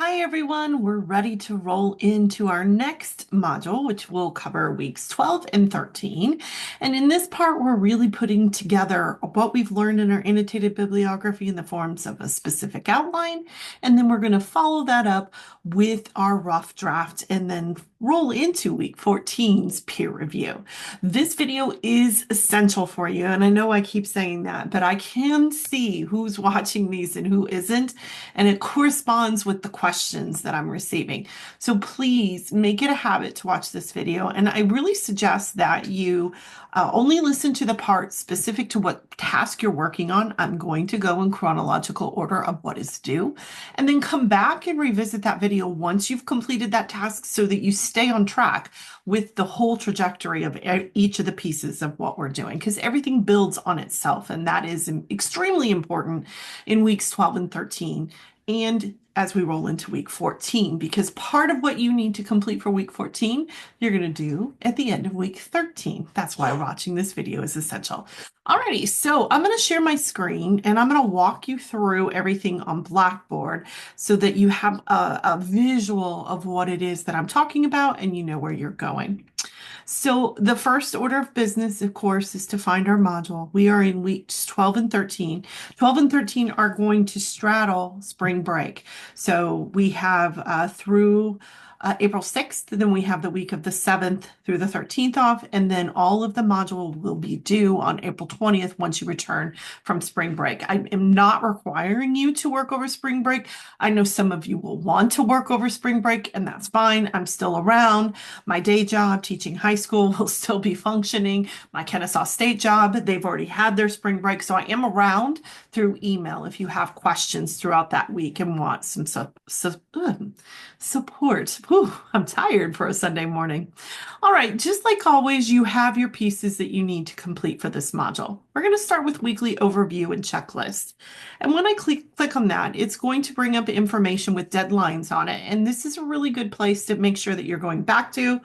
Hi everyone, we're ready to roll into our next module, which will cover weeks 12 and 13. And in this part, we're really putting together what we've learned in our annotated bibliography in the forms of a specific outline. And then we're going to follow that up with our rough draft and then roll into week 14's peer review. This video is essential for you. And I know I keep saying that, but I can see who's watching these and who isn't. And it corresponds with the questions that I'm receiving. So please make it a habit to watch this video. And I really suggest that you only listen to the part specific to what task you're working on. I'm going to go in chronological order of what is due, and then come back and revisit that video once you've completed that task so that you stay on track with the whole trajectory of each of the pieces of what we're doing, because everything builds on itself. And that is extremely important in weeks 12 and 13. And as we roll into week 14, because part of what you need to complete for week 14, you're going to do at the end of week 13. That's why watching this video is essential. Alrighty, so I'm going to share my screen and I'm going to walk you through everything on Blackboard so that you have a visual of what it is that I'm talking about and you know where you're going. So the first order of business, of course, is to find our module. We are in weeks 12 and 13. 12 and 13 are going to straddle spring break. So we have through April 6th, then we have the week of the 7th through the 13th off, and then all of the module will be due on April 20th once you return from spring break. I am not requiring you to work over spring break. I know some of you will want to work over spring break, and that's fine. I'm still around. My day job, teaching high school, will still be functioning. My Kennesaw State job, they've already had their spring break, so I am around through email if you have questions throughout that week and want some support. Whew, I'm tired for a Sunday morning. All right, just like always, you have your pieces that you need to complete for this module. We're going to start with weekly overview and checklist. And when I click on that, it's going to bring up information with deadlines on it. And this is a really good place to make sure that you're going back to,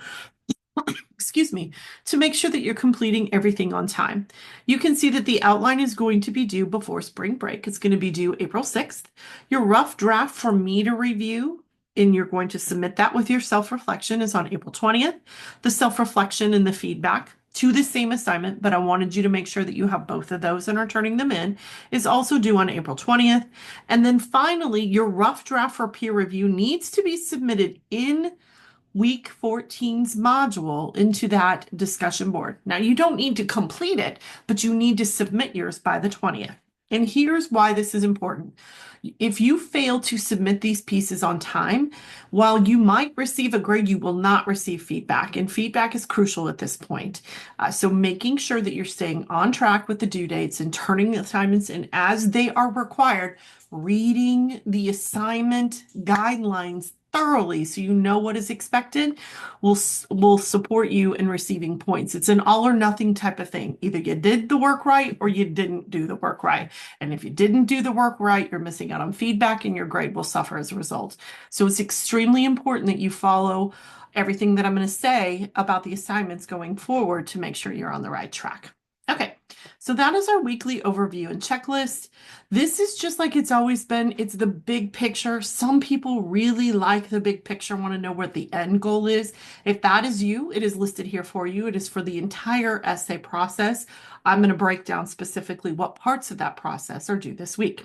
excuse me, to make sure that you're completing everything on time. You can see that the outline is going to be due before spring break. It's going to be due April 6th. Your rough draft for me to review, and you're going to submit that with your self-reflection, is on April 20th. The self-reflection and the feedback to the same assignment, but I wanted you to make sure that you have both of those and are turning them in, is also due on April 20th. And then finally, your rough draft for peer review needs to be submitted in week 14's module into that discussion board. Now, you don't need to complete it, but you need to submit yours by the 20th. And here's why this is important. If you fail to submit these pieces on time, while you might receive a grade, you will not receive feedback. And feedback is crucial at this point. So making sure that you're staying on track with the due dates and turning the assignments in as they are required, reading the assignment guidelines thoroughly so you know what is expected will support you in receiving points. It's an all or nothing type of thing. Either you did the work right or you didn't do the work right. And if you didn't do the work right, you're missing out on feedback and your grade will suffer as a result. So it's extremely important that you follow everything that I'm going to say about the assignments going forward to make sure you're on the right track. Okay, so that is our weekly overview and checklist. This is just like it's always been. It's the big picture. Some people really like the big picture, want to know what the end goal is. If that is you, it is listed here for you. It is for the entire essay process. I'm going to break down specifically what parts of that process are due this week.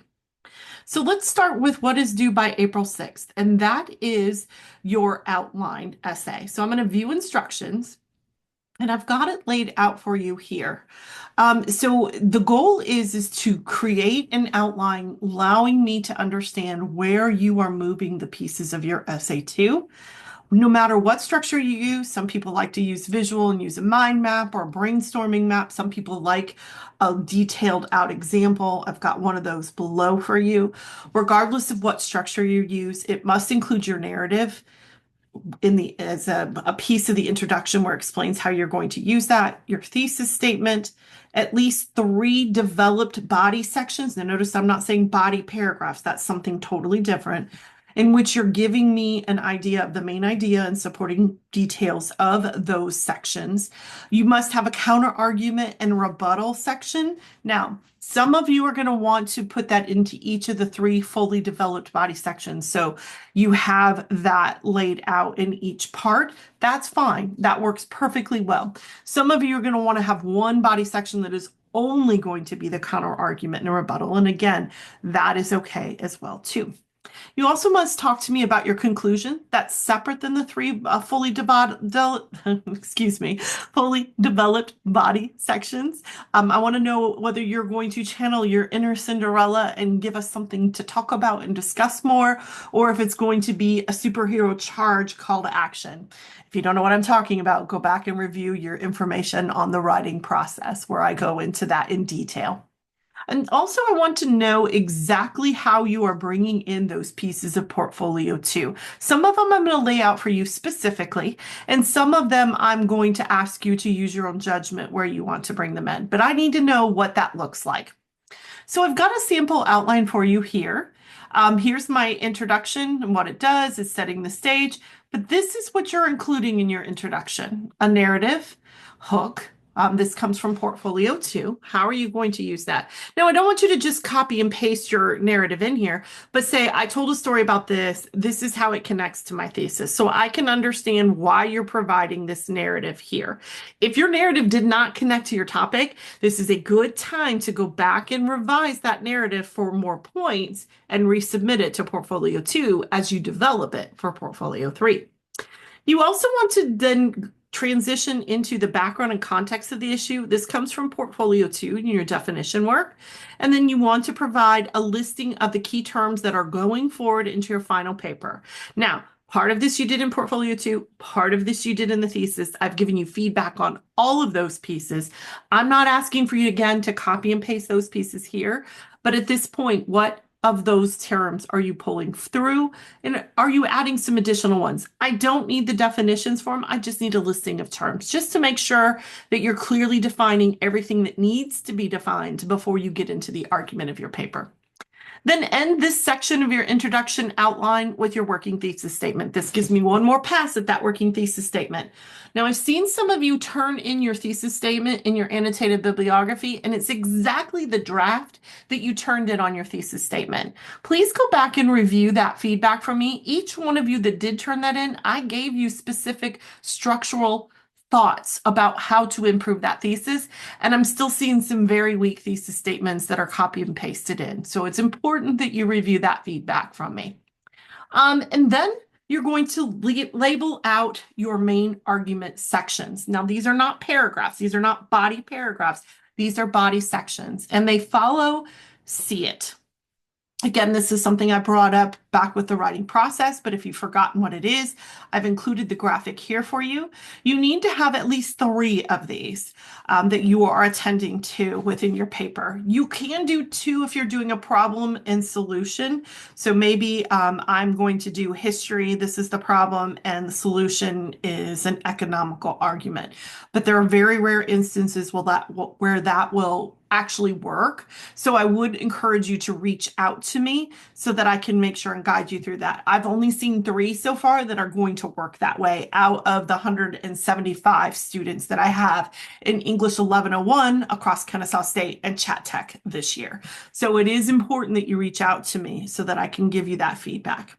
So let's start with what is due by April 6th, and that is your outline essay. So I'm going to view instructions. And I've got it laid out for you here. So the goal is to create an outline, allowing me to understand where you are moving the pieces of your essay to. No matter what structure you use, some people like to use visual and use a mind map or a brainstorming map. Some people like a detailed out example. I've got one of those below for you. Regardless of what structure you use, it must include your narrative as a piece of the introduction where it explains how you're going to use that, your thesis statement, at least 3 developed body sections. Now notice I'm not saying body paragraphs. That's something totally different. in which you're giving me an idea of the main idea and supporting details of those sections. You must have a counter argument and rebuttal section. Now, some of you are going to want to put that into each of the 3 fully developed body sections. So you have that laid out in each part. That's fine. That works perfectly well. Some of you are going to want to have one body section that is only going to be the counter argument and rebuttal. And again, that is okay as well too. You also must talk to me about your conclusion. That's separate than the 3 fully developed body sections. I want to know whether you're going to channel your inner Cinderella and give us something to talk about and discuss more, or if it's going to be a superhero charge call to action. If you don't know what I'm talking about, go back and review your information on the writing process where I go into that in detail. And also, I want to know exactly how you are bringing in those pieces of portfolio too. Some of them I'm going to lay out for you specifically, and some of them I'm going to ask you to use your own judgment where you want to bring them in. But I need to know what that looks like. So I've got a sample outline for you here. Here's my introduction, and what it does is setting the stage. But this is what you're including in your introduction: a narrative, hook. This comes from Portfolio 2. How are you going to use that? Now, I don't want you to just copy and paste your narrative in here, but say, I told a story about this. This is how it connects to my thesis. So I can understand why you're providing this narrative here. If your narrative did not connect to your topic, this is a good time to go back and revise that narrative for more points and resubmit it to Portfolio 2 as you develop it for Portfolio 3. You also want to then transition into the background and context of the issue. This comes from Portfolio 2 in your definition work. And then you want to provide a listing of the key terms that are going forward into your final paper. Now, part of this you did in Portfolio 2, part of this you did in the thesis. I've given you feedback on all of those pieces. I'm not asking for you again to copy and paste those pieces here, but at this point, what of those terms are you pulling through? And are you adding some additional ones? I don't need the definitions for them. I just need a listing of terms just to make sure that you're clearly defining everything that needs to be defined before you get into the argument of your paper. Then end this section of your introduction outline with your working thesis statement. This gives me one more pass at that working thesis statement. Now, I've seen some of you turn in your thesis statement in your annotated bibliography, and it's exactly the draft that you turned in on your thesis statement. Please go back and review that feedback from me. Each one of you that did turn that in, I gave you specific structural thoughts about how to improve that thesis. And I'm still seeing some very weak thesis statements that are copy and pasted in. So it's important that you review that feedback from me. And then you're going to label out your main argument sections. Now, these are not paragraphs. These are not body paragraphs. These are body sections, and they follow see it. Again, this is something I brought up back with the writing process, but if you've forgotten what it is, I've included the graphic here for you. You need to have at least 3 of these that you are attending to within your paper. You can do 2 if you're doing a problem and solution. So maybe I'm going to do history, this is the problem, and the solution is an economical argument. But there are very rare instances where that will actually work. So I would encourage you to reach out to me so that I can make sure and guide you through that. I've only seen 3 so far that are going to work that way out of the 175 students that I have in English 1101 across Kennesaw State and ChattTech this year. So it is important that you reach out to me so that I can give you that feedback.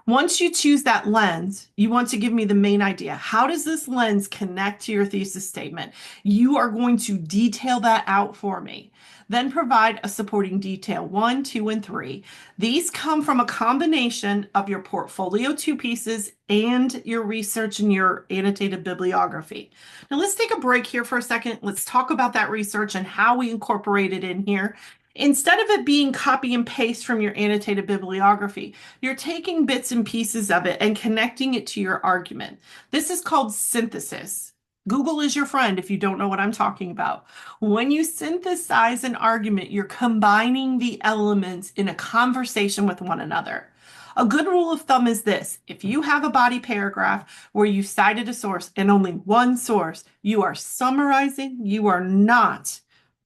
Once you choose that lens, you want to give me the main idea. How does this lens connect to your thesis statement? You are going to detail that out for me. Then provide a supporting detail 1, 2, and 3. These come from a combination of your Portfolio 2 pieces and your research and your annotated bibliography. Now let's take a break here for a second. Let's talk about that research and how we incorporate it in here. Instead of it being copy and paste from your annotated bibliography, you're taking bits and pieces of it and connecting it to your argument. This is called synthesis. Google is your friend if you don't know what I'm talking about. When you synthesize an argument, you're combining the elements in a conversation with one another. A good rule of thumb is this: if you have a body paragraph where you cited a source and only one source, you are summarizing, you are not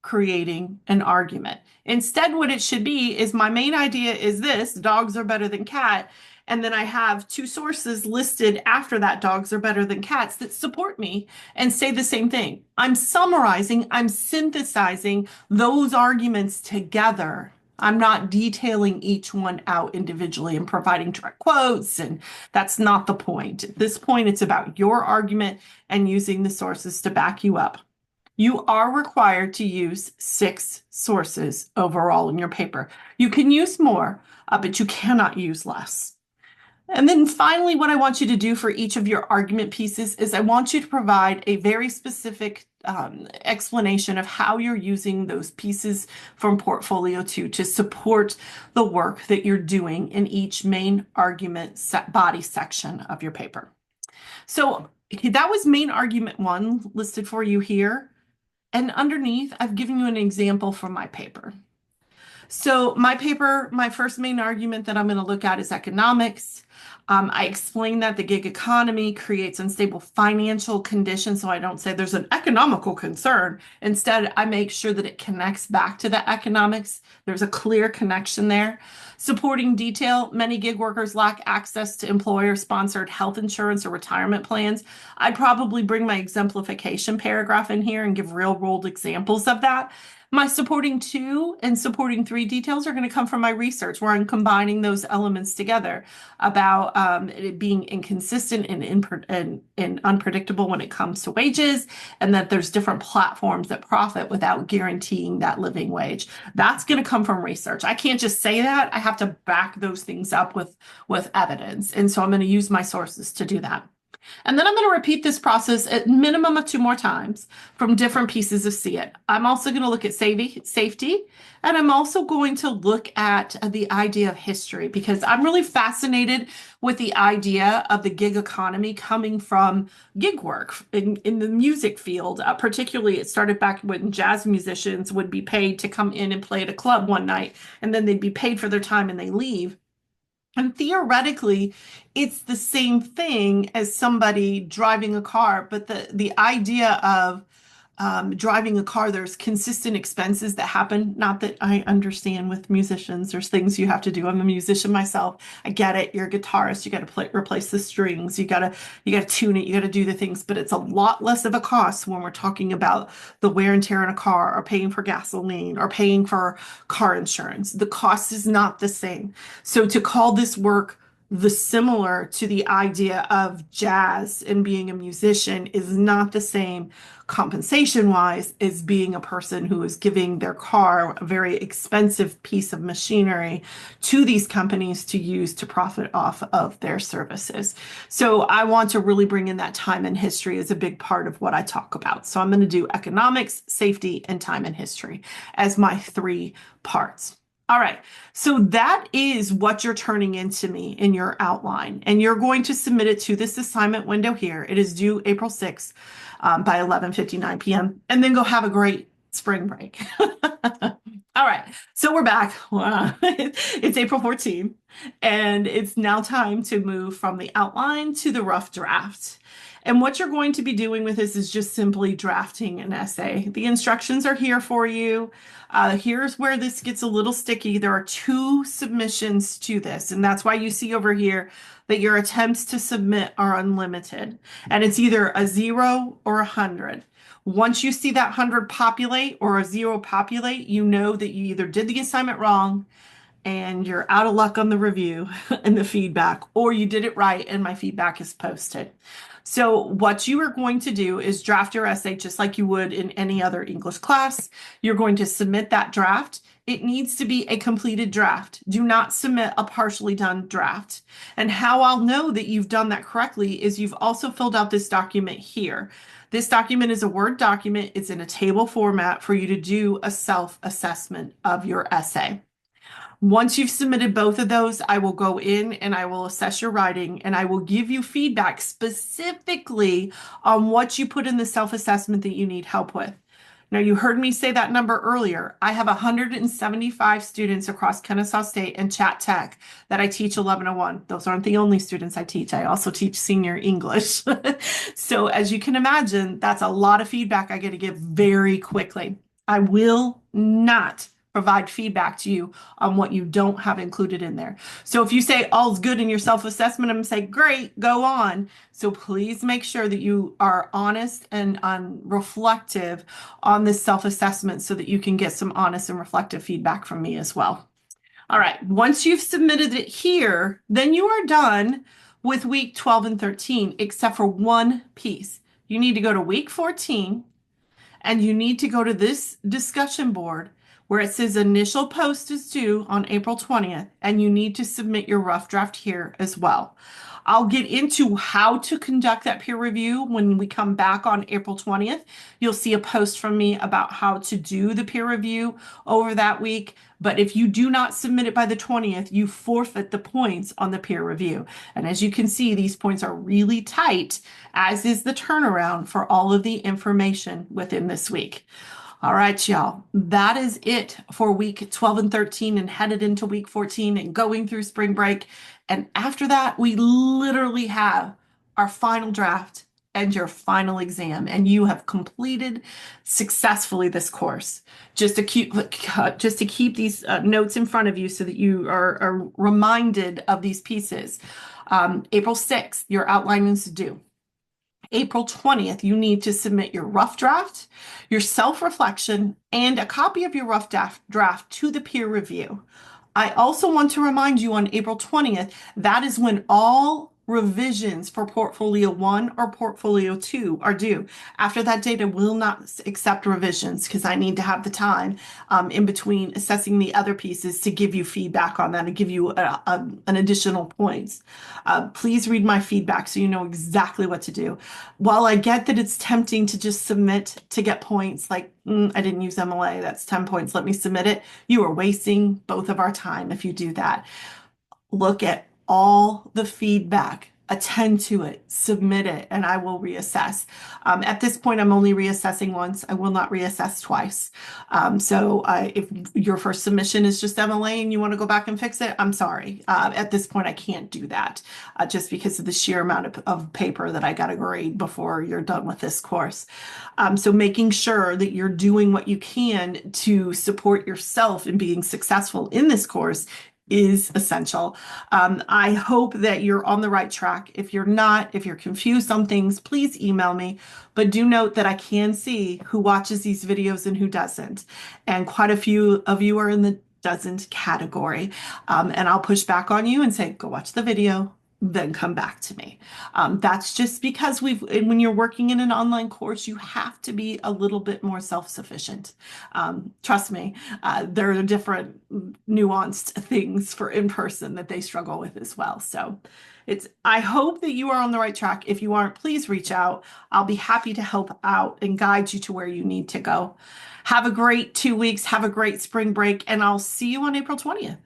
creating an argument. Instead, what it should be is my main idea is this: dogs are better than cat. And then I have two sources listed after that, dogs are better than cats, that support me and say the same thing. I'm summarizing, I'm synthesizing those arguments together. I'm not detailing each one out individually and providing direct quotes, and that's not the point. At this point, it's about your argument and using the sources to back you up. You are required to use 6 sources overall in your paper. You can use more, but you cannot use less. And then finally, what I want you to do for each of your argument pieces is I want you to provide a very specific explanation of how you're using those pieces from Portfolio 2 to support the work that you're doing in each main argument body section of your paper. So that was main argument 1 listed for you here. And underneath, I've given you an example from my paper. So my paper, my first main argument that I'm going to look at is economics. I explain that the gig economy creates unstable financial conditions, so I don't say there's an economical concern. Instead, I make sure that it connects back to the economics. There's a clear connection there. Supporting detail, many gig workers lack access to employer-sponsored health insurance or retirement plans. I'd probably bring my exemplification paragraph in here and give real-world examples of that. My supporting 2 and supporting 3 details are going to come from my research, where I'm combining those elements together about it being inconsistent and unpredictable when it comes to wages, and that there's different platforms that profit without guaranteeing that living wage. That's going to come from research. I can't just say that. I have to back those things up with evidence. And so I'm going to use my sources to do that. And then I'm going to repeat this process at minimum of 2 more times from different pieces of CIT. I'm also going to look at safety, and I'm also going to look at the idea of history, because I'm really fascinated with the idea of the gig economy coming from gig work in the music field. Particularly, it started back when jazz musicians would be paid to come in and play at a club one night, and then they'd be paid for their time and they leave. And theoretically, it's the same thing as somebody driving a car, but the idea of driving a car, there's consistent expenses that happen. Not that I understand with musicians, there's things you have to do. I'm a musician myself. I get it. You're a guitarist. You got to replace the strings. You got to tune it. You got to do the things, but it's a lot less of a cost when we're talking about the wear and tear in a car, or paying for gasoline, or paying for car insurance. The cost is not the same. So to call this work similar to the idea of jazz and being a musician is not the same compensation wise as being a person who is giving their car, a very expensive piece of machinery, to these companies to use to profit off of their services. So I want to really bring in that time and history as a big part of what I talk about. So I'm going to do economics, safety, and time and history as my 3 parts. All right, so that is what you're turning into me in your outline, and you're going to submit it to this assignment window here. It is due April 6th by 11:59 p.m. and then go have a great spring break. All right, so we're back. It's April 14th, and it's now time to move from the outline to the rough draft. And what you're going to be doing with this is just simply drafting an essay. The instructions are here for you. Here's where this gets a little sticky. There are 2 submissions to this, and that's why you see over here that your attempts to submit are unlimited. And it's either a 0 or 100. Once you see that 100 populate or a 0 populate, you know that you either did the assignment wrong and you're out of luck on the review and the feedback, or you did it right and my feedback is posted. So what you are going to do is draft your essay just like you would in any other English class. You're going to submit that draft. It needs to be a completed draft. Do not submit a partially done draft. And how I'll know that you've done that correctly is you've also filled out this document here. This document is a Word document. It's in a table format for you to do a self-assessment of your essay. Once you've submitted both of those, I will go in and I will assess your writing, and I will give you feedback specifically on what you put in the self-assessment that you need help with. Now, you heard me say that number earlier. I have 175 students across Kennesaw State and ChattTech that I teach 1101. Those aren't the only students I teach. I also teach senior English. So as you can imagine, that's a lot of feedback I get to give very quickly. I will not provide feedback to you on what you don't have included in there. So if you say all's good in your self-assessment, I'm going to say, great, go on. So please make sure that you are honest and reflective on this self-assessment so that you can get some honest and reflective feedback from me as well. All right, once you've submitted it here, then you are done with week 12 and 13, except for one piece. You need to go to week 14 and you need to go to this discussion board where it says initial post is due on April 20th, and you need to submit your rough draft here as well. I'll get into how to conduct that peer review when we come back on April 20th. You'll see a post from me about how to do the peer review over that week. But if you do not submit it by the 20th, you forfeit the points on the peer review. And as you can see, these points are really tight, as is the turnaround for all of the information within this week. All right, y'all, that is it for week 12 and 13 and headed into week 14 and going through spring break. And after that, we literally have our final draft and your final exam, and you have completed successfully this course. Just to keep these notes in front of you so that you are reminded of these pieces. April 6th, your outline is due. April 20th, you need to submit your rough draft, your self-reflection, and a copy of your rough draft to the peer review. I also want to remind you on April 20th, that is when all revisions for Portfolio 1 or Portfolio 2 are due. After that date, I will not accept revisions because I need to have the time in between assessing the other pieces to give you feedback on that and give you an additional points. Please read my feedback so you know exactly what to do. While I get that it's tempting to just submit to get points, like I didn't use MLA, that's 10 points, let me submit it. You are wasting both of our time if you do that. Look at all the feedback, attend to it, submit it, and I will reassess. At this point, I'm only reassessing once. I will not reassess twice. So if your first submission is just MLA and you want to go back and fix it, I'm sorry. At this point, I can't do that just because of the sheer amount of paper that I got to grade before you're done with this course. So making sure that you're doing what you can to support yourself in being successful in this course is essential. I hope that you're on the right track. If you're not, if you're confused on things, please email me. But do note that I can see who watches these videos and who doesn't. And quite a few of you are in the doesn't category. And I'll push back on you and say, go watch the video, then come back to me. That's just because when you're working in an online course, you have to be a little bit more self-sufficient. Trust me, there are different nuanced things for in-person that they struggle with as well. So I hope that you are on the right track. If you aren't, please reach out. I'll be happy to help out and guide you to where you need to go. Have a great 2 weeks. Have a great spring break, and I'll see you on April 20th.